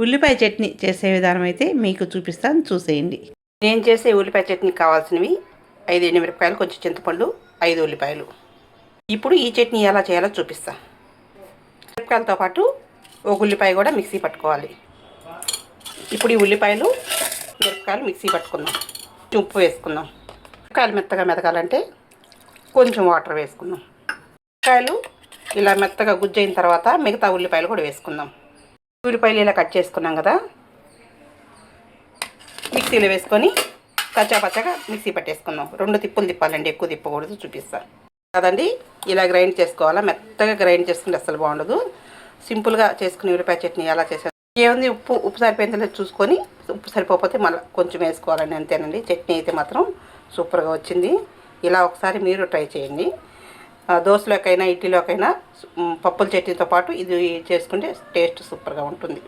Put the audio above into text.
ఉల్లిపాయ చట్నీ చేసే విధానం అయితే మీకు చూపిస్తాను, చూసేయండి. నేను చేసే ఉల్లిపాయ చట్నీకి కావాల్సినవి 5 ఎండుమిరపకాయలు, కొంచెం చింతపండు, 5 ఉల్లిపాయలు. ఇప్పుడు ఈ చట్నీ ఎలా చేయాలో చూపిస్తాను. మిరపకాయలతో పాటు ఒక ఉల్లిపాయ కూడా మిక్సీ పట్టుకోవాలి. ఇప్పుడు ఈ ఉల్లిపాయలు మిరపకాయలు మిక్సీ పట్టుకుందాం. ఉప్పు వేసుకుందాం. మిరపకాయలు మెత్తగా మెదగాలంటే కొంచెం వాటర్ వేసుకుందాం. మిరపకాయలు ఇలా మెత్తగా గుజ్జైన తర్వాత మిగతా ఉల్లిపాయలు కూడా వేసుకుందాం. ఉల్లిపాయలు ఇలా కట్ చేసుకున్నాం కదా, మిక్సీలో వేసుకొని కచ్చాపచ్చగా మిక్సీ పట్టేసుకుందాం. 2 తిప్పులు తిప్పాలండి, ఎక్కువ తిప్పకూడదు, చూపిస్తాను కదండి. ఇలా గ్రైండ్ చేసుకోవాలా. మెత్తగా గ్రైండ్ చేసుకుంటే అసలు బాగుండదు. సింపుల్గా చేసుకుని ఉల్లిపాయ చట్నీ ఎలా చేసాను. ఏముంది, ఉప్పు సరిపోయిందో చూసుకొని, ఉప్పు సరిపోతే మళ్ళీ కొంచెం వేసుకోవాలండి, అంతేనండి. చట్నీ అయితే మాత్రం సూపర్గా వచ్చింది. ఇలా ఒకసారి మీరు ట్రై చేయండి. దోశలోకైనా ఇడ్లీలోకైనా పప్పుల చట్నీతో పాటు ఇది చేసుకుంటే టేస్ట్ సూపర్గా ఉంటుంది.